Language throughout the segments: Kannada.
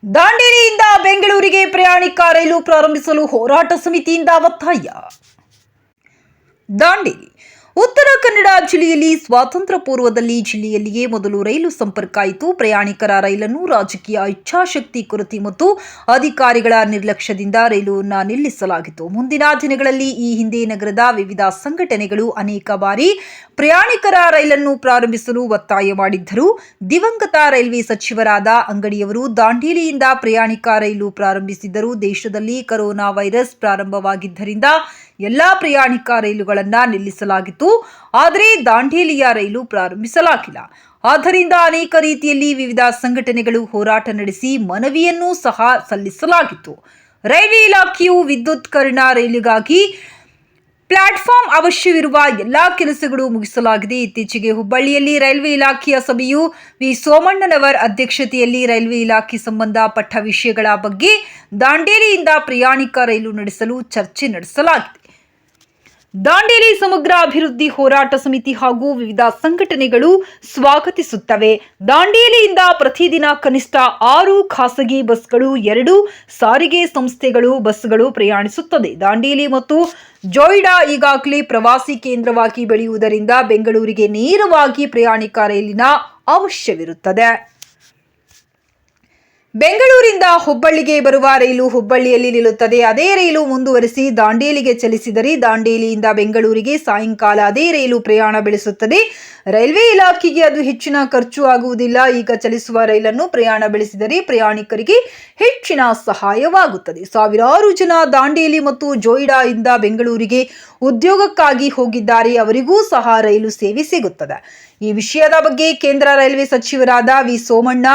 ದಾಂಡೇಲಿಯಿಂದ ಬೆಂಗಳೂರಿಗೆ ಪ್ರಯಾಣಿಕ ರೈಲು ಪ್ರಾರಂಭಿಸಲು ಹೋರಾಟ ಸಮಿತಿಯಿಂದ ಒತ್ತಾಯ. ದಾಂಡೇಲಿ ಉತ್ತರ ಕನ್ನಡ ಜಿಲ್ಲೆಯಲ್ಲಿ ಸ್ವಾತಂತ್ರ್ಯ ಪೂರ್ವದಲ್ಲಿ ಜಿಲ್ಲೆಯಲ್ಲಿಯೇ ಮೊದಲು ರೈಲು ಸಂಪರ್ಕ ಆಯಿತು. ಪ್ರಯಾಣಿಕರ ರೈಲನ್ನು ರಾಜಕೀಯ ಇಚ್ಛಾಶಕ್ತಿ ಕೊರತೆ ಮತ್ತು ಅಧಿಕಾರಿಗಳ ನಿರ್ಲಕ್ಷ್ಯದಿಂದ ರೈಲನ್ನು ನಿಲ್ಲಿಸಲಾಗಿತ್ತು. ಮುಂದಿನ ದಿನಗಳಲ್ಲಿ ಈ ಹಿಂದೆ ನಗರದ ವಿವಿಧ ಸಂಘಟನೆಗಳು ಅನೇಕ ಬಾರಿ ಪ್ರಯಾಣಿಕರ ರೈಲನ್ನು ಪ್ರಾರಂಭಿಸಲು ಒತ್ತಾಯ ಮಾಡಿದ್ದರು. ದಿವಂಗತ ರೈಲ್ವೆ ಸಚಿವರಾದ ಅಂಗಡಿಯವರು ದಾಂಡೇಲಿಯಿಂದ ಪ್ರಯಾಣಿಕ ರೈಲು ಪ್ರಾರಂಭಿಸಿದ್ದರು. ದೇಶದಲ್ಲಿ ಕೊರೋನಾ ವೈರಸ್ ಪ್ರಾರಂಭವಾಗಿದ್ದರಿಂದ ಎಲ್ಲಾ ಪ್ರಯಾಣಿಕ ರೈಲುಗಳನ್ನು ನಿಲ್ಲಿಸಲಾಗಿತ್ತು. ಆದರೆ ದಾಂಡೇಲಿಯ ರೈಲು ಪ್ರಾರಂಭಿಸಲಾಗಿಲ್ಲ. ಆದ್ದರಿಂದ ಅನೇಕ ರೀತಿಯಲ್ಲಿ ವಿವಿಧ ಸಂಘಟನೆಗಳು ಹೋರಾಟ ನಡೆಸಿ ಮನವಿಯನ್ನು ಸಹ ಸಲ್ಲಿಸಲಾಗಿತ್ತು. ರೈಲ್ವೆ ಇಲಾಖೆಯು ವಿದ್ಯುತ್ಕರಣ ರೈಲಿಗಾಗಿ ಪ್ಲಾಟ್ಫಾರ್ಮ್ ಅವಶ್ಯವಿರುವ ಎಲ್ಲಾ ಕೆಲಸಗಳು ಮುಗಿಸಲಾಗಿದೆ. ಇತ್ತೀಚೆಗೆ ಹುಬ್ಬಳ್ಳಿಯಲ್ಲಿ ರೈಲ್ವೆ ಇಲಾಖೆಯ ಸಭೆಯು ವಿ ಸೋಮಣ್ಣನವರ ಅಧ್ಯಕ್ಷತೆಯಲ್ಲಿ ರೈಲ್ವೆ ಇಲಾಖೆ ಸಂಬಂಧಪಟ್ಟ ವಿಷಯಗಳ ಬಗ್ಗೆ ದಾಂಡೇಲಿಯಿಂದ ಪ್ರಯಾಣಿಕ ರೈಲು ನಡೆಸಲು ಚರ್ಚೆ ನಡೆಸಲಾಗಿದೆ. ದಾಂಡೇಲಿ ಸಮಗ್ರ ಅಭಿವೃದ್ಧಿ ಹೋರಾಟ ಸಮಿತಿ ಹಾಗೂ ವಿವಿಧ ಸಂಘಟನೆಗಳು ಸ್ವಾಗತಿಸುತ್ತವೆ. ದಾಂಡೇಲಿಯಿಂದ ಪ್ರತಿದಿನ ಕನಿಷ್ಠ 6 ಖಾಸಗಿ ಬಸ್ಗಳು, 2 ಸಾರಿಗೆ ಸಂಸ್ಥೆಗಳು ಬಸ್ಗಳು ಪ್ರಯಾಣಿಸುತ್ತದೆ. ದಾಂಡೇಲಿ ಮತ್ತು ಜೋಯಿಡಾ ಈಗಾಗಲೇ ಪ್ರವಾಸಿ ಕೇಂದ್ರವಾಗಿ ಬೆಳೆಯುವುದರಿಂದ ಬೆಂಗಳೂರಿಗೆ ನೇರವಾಗಿ ಪ್ರಯಾಣಿಕ ರೈಲಿನ ಅವಶ್ಯವಿರುತ್ತದೆ. ಬೆಂಗಳೂರಿಂದ ಹುಬ್ಬಳ್ಳಿಗೆ ಬರುವ ರೈಲು ಹುಬ್ಬಳ್ಳಿಯಲ್ಲಿ ನಿಲ್ಲುತ್ತದೆ. ಅದೇ ರೈಲು ಮುಂದುವರಿಸಿ ದಾಂಡೇಲಿಗೆ ಚಲಿಸಿದರೆ ದಾಂಡೇಲಿಯಿಂದ ಬೆಂಗಳೂರಿಗೆ ಸಾಯಂಕಾಲ ಅದೇ ರೈಲು ಪ್ರಯಾಣ ಬೆಳೆಸುತ್ತದೆ. ರೈಲ್ವೆ ಇಲಾಖೆಗೆ ಅದು ಹೆಚ್ಚಿನ ಖರ್ಚು ಆಗುವುದಿಲ್ಲ. ಈಗ ಚಲಿಸುವ ರೈಲನ್ನು ಪ್ರಯಾಣ ಬೆಳೆಸಿದರೆ ಪ್ರಯಾಣಿಕರಿಗೆ ಹೆಚ್ಚಿನ ಸಹಾಯವಾಗುತ್ತದೆ. ಸಾವಿರಾರು ಜನ ದಾಂಡೇಲಿ ಮತ್ತು ಜೋಯಿಡಾ ಇಂದ ಬೆಂಗಳೂರಿಗೆ ಉದ್ಯೋಗಕ್ಕಾಗಿ ಹೋಗಿದ್ದಾರೆ. ಅವರಿಗೂ ಸಹ ರೈಲು ಸೇವೆ ಸಿಗುತ್ತದೆ. ಈ ವಿಷಯದ ಬಗ್ಗೆ ಕೇಂದ್ರ ರೈಲ್ವೆ ಸಚಿವರಾದ ವಿ ಸೋಮಣ್ಣ,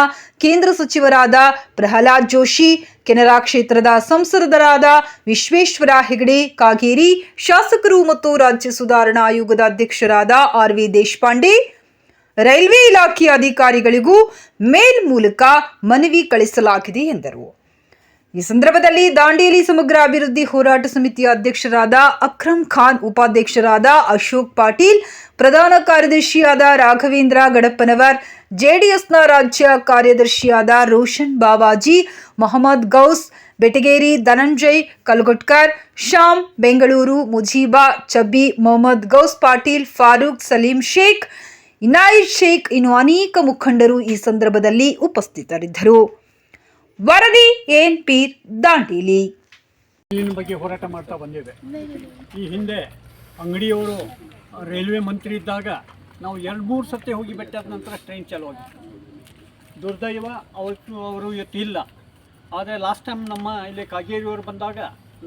ಕೇಂದ್ರ ಸಚಿವರಾದ ಪ್ರಹ್ಲಾದ್ ಜೋಶಿ, ಕೆನರಾ ಕ್ಷೇತ್ರದ ಸಂಸದರಾದ ವಿಶ್ವೇಶ್ವರ ಹೆಗಡೆ ಕಾಗೇರಿ, ಶಾಸಕರು ಮತ್ತು ರಾಜ್ಯ ಸುಧಾರಣಾ ಆಯೋಗದ ಅಧ್ಯಕ್ಷರಾದ ಆರ್.ವಿ. ದೇಶಪಾಂಡೆ, ರೈಲ್ವೆ ಇಲಾಖೆಯ ಅಧಿಕಾರಿಗಳಿಗೂ ಮೇಲ್ ಮೂಲಕ ಮನವಿ ಕಳಿಸಲಾಗಿದೆ ಎಂದರು. ಈ ಸಂದರ್ಭದಲ್ಲಿ ದಾಂಡೇಲಿ ಸಮಗ್ರ ಅಭಿವೃದ್ಧಿ ಹೋರಾಟ ಸಮಿತಿಯ ಅಧ್ಯಕ್ಷರಾದ ಅಕ್ರಮ್ ಖಾನ್, ಉಪಾಧ್ಯಕ್ಷರಾದ ಅಶೋಕ್ ಪಾಟೀಲ್, ಪ್ರಧಾನ ಕಾರ್ಯದರ್ಶಿಯಾದ ರಾಘವೇಂದ್ರ ಗಡಪ್ಪನವರ್, ಜೆಡಿಎಸ್ನ ರಾಜ್ಯ ಕಾರ್ಯದರ್ಶಿಯಾದ ರೋಷನ್ ಬಾವಾಜಿ, ಮೊಹಮ್ಮದ್ ಗೌಸ್ ಬೆಟಗೇರಿ, ಧನಂಜಯ್ ಕಲ್ಗೊಟ್ಕರ್, ಶ್ಯಾಮ್ ಬೆಂಗಳೂರು, ಮುಜೀಬಾ ಚಬ್ಬಿ, ಮೊಹಮ್ಮದ್ ಗೌಸ್ ಪಾಟೀಲ್, ಫಾರೂಕ್, ಸಲೀಂ ಶೇಖ್, ಇನಾಯಿದ್ ಶೇಖ್ ಇನ್ನು ಅನೇಕ ಮುಖಂಡರು ಈ ಸಂದರ್ಭದಲ್ಲಿ ಉಪಸ್ಥಿತರಿದ್ದರು. ವರದಿ ಎನ್ ಪೀರ್, ದಾಂಡೇಲಿ. ಬಗ್ಗೆ ಹೋರಾಟ ಮಾಡ್ತಾ ಬಂದಿದೆ. ಈ ಹಿಂದೆ ಅಂಗಡಿಯವರು ರೈಲ್ವೆ ಮಂತ್ರಿ ಇದ್ದಾಗ ನಾವು 2-3 ಸತಿ ಹೋಗಿ ಬೆಟ್ಟಾದ ನಂತರ ಟ್ರೈನ್ ಚಾಲು ಆಗಿತ್ತು. ದುರ್ದೈವ ಅವರು ಇವತ್ತು ಇಲ್ಲ. ಆದರೆ ಲಾಸ್ಟ್ ಟೈಮ್ ನಮ್ಮ ಇಲ್ಲಿ ಕಾಗೇರಿಯವರು ಬಂದಾಗ,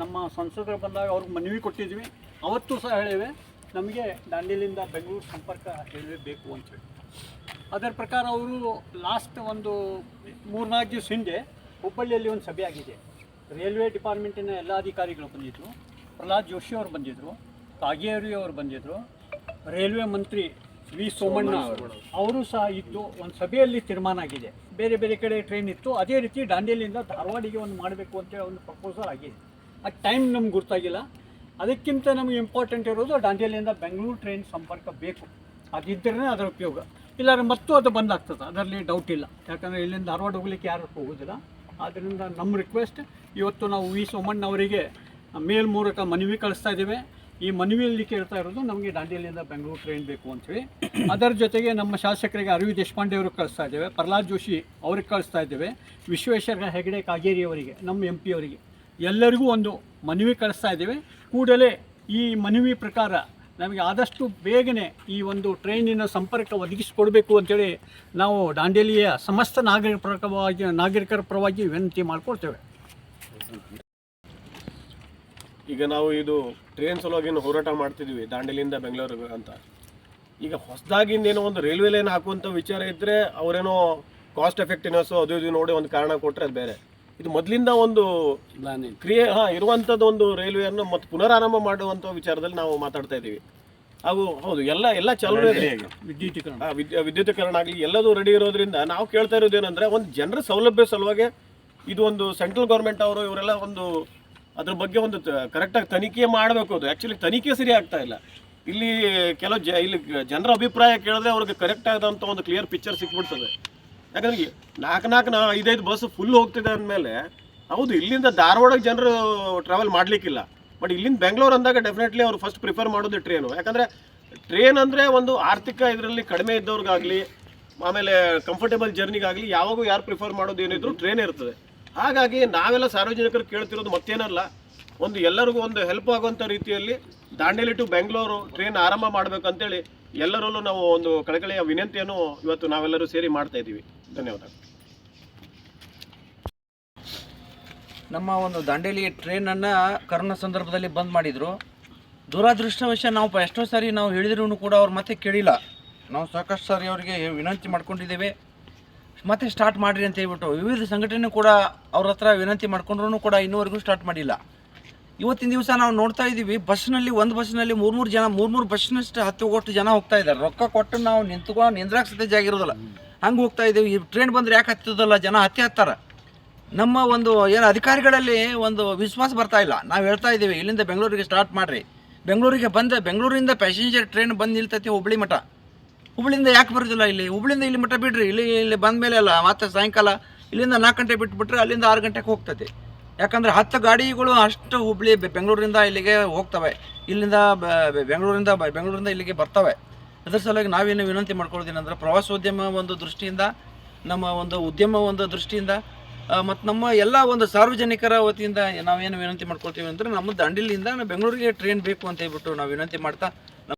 ನಮ್ಮ ಸಂಸದರು ಬಂದಾಗ ಅವ್ರಿಗೆ ಮನವಿ ಕೊಟ್ಟಿದ್ವಿ. ಅವತ್ತು ಸಹ ಹೇಳಿವೆ ನಮಗೆ ದಾಂಡೇಲಿಯಿಂದ ಬೆಂಗಳೂರು ಸಂಪರ್ಕ ರೈಲ್ವೆ ಬೇಕು ಅಂತೇಳಿ. ಅದರ ಪ್ರಕಾರ ಅವರು ಲಾಸ್ಟ್ ಒಂದು 3-4 ದಿವಸ ಹಿಂದೆ ಹುಬ್ಬಳ್ಳಿಯಲ್ಲಿ ಒಂದು ಸಭೆ ಆಗಿದೆ. ರೈಲ್ವೆ ಡಿಪಾರ್ಟ್ಮೆಂಟಿನ ಎಲ್ಲ ಅಧಿಕಾರಿಗಳು ಬಂದಿದ್ದರು. ಪ್ರಹ್ಲಾದ್ ಜೋಶಿ ಅವರು ಬಂದಿದ್ದರು, ಕಾಗೇರಿ ಅವರು ಬಂದಿದ್ದರು, ರೈಲ್ವೆ ಮಂತ್ರಿ ವಿ ಸೋಮಣ್ಣ ಅವರು ಸಹ ಇದ್ದು ಒಂದು ಸಭೆಯಲ್ಲಿ ತೀರ್ಮಾನ ಆಗಿದೆ. ಬೇರೆ ಬೇರೆ ಕಡೆ ಟ್ರೈನ್ ಇತ್ತು, ಅದೇ ರೀತಿ ದಾಂಡೇಲಿಯಿಂದ ಧಾರವಾಡಿಗೆ ಒಂದು ಮಾಡಬೇಕು ಅಂತೇಳಿ ಒಂದು ಪ್ರಪೋಸಲ್ ಆಗಿದೆ. ಆ ಟೈಮ್ ನಮ್ಗೆ ಗೊತ್ತಾಗಿಲ್ಲ. ಅದಕ್ಕಿಂತ ನಮಗೆ ಇಂಪಾರ್ಟೆಂಟ್ ಇರೋದು ದಾಂಡೇಲಿಯಿಂದ ಬೆಂಗಳೂರು ಟ್ರೈನ್ ಸಂಪರ್ಕ ಬೇಕು. ಅದಿದ್ದರೆ ಅದರ ಉಪಯೋಗ, ಇಲ್ಲಾಂದ್ರೆ ಮತ್ತು ಅದು ಬಂದ್ ಆಗ್ತದೆ, ಅದರಲ್ಲಿ ಡೌಟ್ ಇಲ್ಲ. ಯಾಕಂದರೆ ಇಲ್ಲಿಂದ ಧಾರವಾಡ ಹೋಗ್ಲಿಕ್ಕೆ ಯಾರು ಹೋಗೋದಿಲ್ಲ. ಆದ್ದರಿಂದ ನಮ್ಮ ರಿಕ್ವೆಸ್ಟ್ ಇವತ್ತು ನಾವು ವಿ ಸೋಮಣ್ಣ ಅವರಿಗೆ ಮೇಲ್ ಮೂಲಕ ಮನವಿ ಕಳಿಸ್ತಾ ಇದ್ದೇವೆ. ಈ ಮನವಿಯಲ್ಲಿ ಕೇಳ್ತಾ ಇರೋದು ನಮಗೆ ದಾಂಡೇಲಿಯಿಂದ ಬೆಂಗಳೂರು ಟ್ರೈನ್ ಬೇಕು ಅಂಥೇಳಿ. ಅದರ ಜೊತೆಗೆ ನಮ್ಮ ಶಾಸಕರಿಗೆ ಆರ್.ವಿ. ದೇಶಪಾಂಡೆ ಅವ್ರಿಗೆ ಕಳಿಸ್ತಾ ಇದ್ದೇವೆ, ಪ್ರಹ್ಲಾದ್ ಜೋಶಿ ಅವ್ರಿಗೆ ಕಳಿಸ್ತಾ ಇದ್ದೇವೆ, ವಿಶ್ವೇಶ್ವರ ಹೆಗಡೆ ಕಾಗೇರಿ ಅವರಿಗೆ, ನಮ್ಮ MP ಅವರಿಗೆ, ಎಲ್ಲರಿಗೂ ಒಂದು ಮನವಿ ಕಳಿಸ್ತಾ ಇದ್ದೇವೆ. ಕೂಡಲೇ ಈ ಮನವಿ ಪ್ರಕಾರ ನಮಗೆ ಆದಷ್ಟು ಬೇಗನೆ ಈ ಒಂದು ಟ್ರೈನಿನ ಸಂಪರ್ಕ ಒದಗಿಸಿಕೊಡಬೇಕು ಅಂತೇಳಿ ನಾವು ದಾಂಡೇಲಿಯ ಸಮಸ್ತ ನಾಗರಿಕರ ಪರವಾಗಿ ವಿನಂತಿ ಮಾಡಿಕೊಳ್ತೇವೆ. ಈಗ ನಾವು ಇದು ಟ್ರೈನ್ ಸಲುವಾಗಿ ಹೋರಾಟ ಮಾಡ್ತಿದ್ವಿ ದಾಂಡೇಲಿಯಿಂದ ಬೆಂಗಳೂರು ಅಂತ. ಈಗ ಹೊಸದಾಗಿಂದೇನೋ ಒಂದು ರೈಲ್ವೆ ಲೈನ್ ಹಾಕುವಂಥ ವಿಚಾರ ಇದ್ದರೆ ಅವರೇನೋ ಕಾಸ್ಟ್ ಎಫೆಕ್ಟಿವ್ನೆಸ್ಸು ಅದು ಇದು ನೋಡಿ ಒಂದು ಕಾರಣ ಕೊಟ್ಟರೆ ಅದು ಬೇರೆ. ಇದು ಮೊದಲಿಂದ ಒಂದು ಇರುವಂಥದ್ದು ಒಂದು ರೈಲ್ವೆಯನ್ನು ಮತ್ತು ಪುನರಾರಂಭ ಮಾಡುವಂಥ ವಿಚಾರದಲ್ಲಿ ನಾವು ಮಾತಾಡ್ತಾ ಇದ್ದೀವಿ. ಹಾಗೂ ಹೌದು ಎಲ್ಲ ಚಾಲೂ ಇದೆ. ವಿದ್ಯುತೀಕರಣ ಆಗಲಿ ಎಲ್ಲದೂ ರೆಡಿ ಇರೋದ್ರಿಂದ ನಾವು ಕೇಳ್ತಾ ಇರೋದು ಏನಂದರೆ, ಒಂದು ಜನರ ಸೌಲಭ್ಯ ಸಲುವಾಗಿ ಇದು ಒಂದು ಸೆಂಟ್ರಲ್ ಗೌರ್ಮೆಂಟ್ ಅವರು ಇವರೆಲ್ಲ ಒಂದು ಅದ್ರ ಬಗ್ಗೆ ಒಂದು ಕರೆಕ್ಟಾಗಿ ತನಿಖೆ ಮಾಡಬೇಕು. ಅದು ಆ್ಯಕ್ಚುಲಿ ತನಿಖೆ ಸರಿ ಆಗ್ತಾ ಇಲ್ಲ. ಇಲ್ಲಿ ಕೆಲವು ಇಲ್ಲಿ ಜನರ ಅಭಿಪ್ರಾಯ ಕೇಳಿದ್ರೆ ಅವ್ರಿಗೆ ಕರೆಕ್ಟ್ ಆದಂಥ ಒಂದು ಕ್ಲಿಯರ್ ಪಿಕ್ಚರ್ ಸಿಕ್ಬಿಡ್ತದೆ. ಯಾಕಂದ್ರೆ ನಾಲ್ಕು 5 ಬಸ್ ಫುಲ್ ಹೋಗ್ತಿದೆ ಅಂದಮೇಲೆ ಹೌದು ಇಲ್ಲಿಂದ ಧಾರವಾಡಕ್ಕೆ ಜನರು ಟ್ರಾವೆಲ್ ಮಾಡಲಿಕ್ಕಿಲ್ಲ. ಬಟ್ ಇಲ್ಲಿಂದ ಬೆಂಗಳೂರು ಅಂದಾಗ ಡೆಫಿನೆಟ್ಲಿ ಅವ್ರು ಫಸ್ಟ್ ಪ್ರಿಫರ್ ಮಾಡೋದು ಟ್ರೈನು. ಯಾಕಂದರೆ ಟ್ರೈನ್ ಅಂದರೆ ಒಂದು ಆರ್ಥಿಕ ಇದರಲ್ಲಿ ಕಡಿಮೆ ಇದ್ದವ್ರಿಗಾಗಲಿ ಆಮೇಲೆ ಕಂಫರ್ಟೇಬಲ್ ಜರ್ನಿಗಾಗಲಿ ಯಾವಾಗೂ ಯಾರು ಪ್ರಿಫರ್ ಮಾಡೋದು ಏನಿದ್ರು ಟ್ರೈನ್ ಇರ್ತದೆ. ಹಾಗಾಗಿ ನಾವೆಲ್ಲ ಸಾರ್ವಜನಿಕರು ಕೇಳ್ತಿರೋದು ಮತ್ತೇನಲ್ಲ, ಒಂದು ಎಲ್ಲರಿಗೂ ಒಂದು ಹೆಲ್ಪ್ ಆಗುವಂಥ ರೀತಿಯಲ್ಲಿ ದಾಂಡೇಲಿ ಟು ಬೆಂಗಳೂರು ಟ್ರೈನ್ ಆರಂಭ ಮಾಡಬೇಕಂತೇಳಿ ಎಲ್ಲರಲ್ಲೂ ನಾವು ಒಂದು ಕಳಕಳಿಯ ವಿನಂತಿಯನ್ನು ಇವತ್ತು ನಾವೆಲ್ಲರೂ ಸೇರಿ ಮಾಡ್ತಾ ಇದ್ದೀವಿ. ಧನ್ಯವಾದ. ನಮ್ಮ ಒಂದು ದಾಂಡೇಲಿ ಟ್ರೈನನ್ನು ಕರೋನಾ ಸಂದರ್ಭದಲ್ಲಿ ಬಂದ್ ಮಾಡಿದರು. ದುರಾದೃಷ್ಟವಶ ನಾವು ಎಷ್ಟೋ ಸಾರಿ ನಾವು ಹೇಳಿದ್ರೂ ಕೂಡ ಅವ್ರು ಮತ್ತೆ ಕೇಳಿಲ್ಲ. ನಾವು ಸಾಕಷ್ಟು ಸಾರಿ ಅವರಿಗೆ ವಿನಂತಿ ಮಾಡ್ಕೊಂಡಿದ್ದೇವೆ, ಮತ್ತೆ ಸ್ಟಾರ್ಟ್ ಮಾಡಿರಿ ಅಂತ ಹೇಳ್ಬಿಟ್ಟು. ವಿವಿಧ ಸಂಘಟನೆ ಕೂಡ ಅವ್ರ ಹತ್ರ ವಿನಂತಿ ಮಾಡ್ಕೊಂಡ್ರೂ ಕೂಡ ಇನ್ನೂವರೆಗೂ ಸ್ಟಾರ್ಟ್ ಮಾಡಿಲ್ಲ. ಇವತ್ತಿನ ದಿವಸ ನಾವು ನೋಡ್ತಾ ಇದ್ದೀವಿ, ಬಸ್ನಲ್ಲಿ ಒಂದು ಬಸ್ನಲ್ಲಿ ಮೂರು ಜನ ಮೂರು ಬಸ್ನಷ್ಟು ಹೋಗೋಷ್ಟು ಜನ ಹೋಗ್ತಾ ಇದ್ದಾರೆ. ರೊಕ್ಕ ಕೊಟ್ಟು ನಾವು ನಿಂದ್ರಾಕ್ ಸತೆ ಜಾಗ ಇರೋದಿಲ್ಲ, ಹಂಗೆ ಹೋಗ್ತಾ ಇದ್ದೀವಿ. ಈ ಟ್ರೈನ್ ಬಂದರೆ ಯಾಕೆ ಹತ್ತೋದಲ್ಲ, ಜನ ಹತ್ತಾರ. ನಮ್ಮ ಒಂದು ಏನು ಅಧಿಕಾರಿಗಳಲ್ಲಿ ಒಂದು ವಿಶ್ವಾಸ ಬರ್ತಾ ಇಲ್ಲ. ನಾವು ಹೇಳ್ತಾ ಇದ್ದೀವಿ ಇಲ್ಲಿಂದ ಬೆಂಗಳೂರಿಗೆ ಸ್ಟಾರ್ಟ್ ಮಾಡಿರಿ, ಬೆಂಗಳೂರಿಂದ ಪ್ಯಾಸೆಂಜರ್ ಟ್ರೈನ್ ಬಂದು ನಿಲ್ತೈತಿ ಹುಬ್ಳಿ ಮಠ. ಹುಬ್ಳಿಯಿಂದ ಯಾಕೆ ಬರೋದಿಲ್ಲ ಇಲ್ಲಿ? ಹುಬ್ಳಿಯಿಂದ ಇಲ್ಲಿ ಮಠ ಬಿಡ್ರಿ, ಇಲ್ಲಿ ಬಂದ ಮೇಲೆ ಅಲ್ಲ ಮತ್ತೆ ಸಾಯಂಕಾಲ ಇಲ್ಲಿಂದ 4 ಗಂಟೆ ಬಿಟ್ಬಿಟ್ರೆ ಅಲ್ಲಿಂದ 6 ಗಂಟೆಗೆ ಹೋಗ್ತೈತಿ. ಯಾಕಂದರೆ 10 ಗಾಡಿಗಳು ಅಷ್ಟು ಹುಬ್ಳಿ ಬೆಂಗಳೂರಿಂದ ಇಲ್ಲಿಗೆ ಹೋಗ್ತವೆ, ಇಲ್ಲಿಂದ ಬೆಂಗಳೂರಿಂದ ಇಲ್ಲಿಗೆ ಬರ್ತವೆ. ಅದರ ಸಲುವಾಗಿ ನಾವೇನು ವಿನಂತಿ ಮಾಡ್ಕೊಳ್ತೀನಂದ್ರೆ ಪ್ರವಾಸೋದ್ಯಮ ಒಂದು ದೃಷ್ಟಿಯಿಂದ, ನಮ್ಮ ಒಂದು ಉದ್ಯಮ ಒಂದು ದೃಷ್ಟಿಯಿಂದ ಮತ್ತು ನಮ್ಮ ಎಲ್ಲ ಒಂದು ಸಾರ್ವಜನಿಕರ ವತಿಯಿಂದ ನಾವೇನು ವಿನಂತಿ ಮಾಡ್ಕೊಳ್ತೀವಿ ಅಂದರೆ ನಮ್ಮ ದಾಂಡೇಲಿಯಿಂದ ಬೆಂಗಳೂರಿಗೆ ಟ್ರೈನ್ ಬೇಕು ಅಂತ ಹೇಳ್ಬಿಟ್ಟು ನಾವು ವಿನಂತಿ ಮಾಡ್ತಾ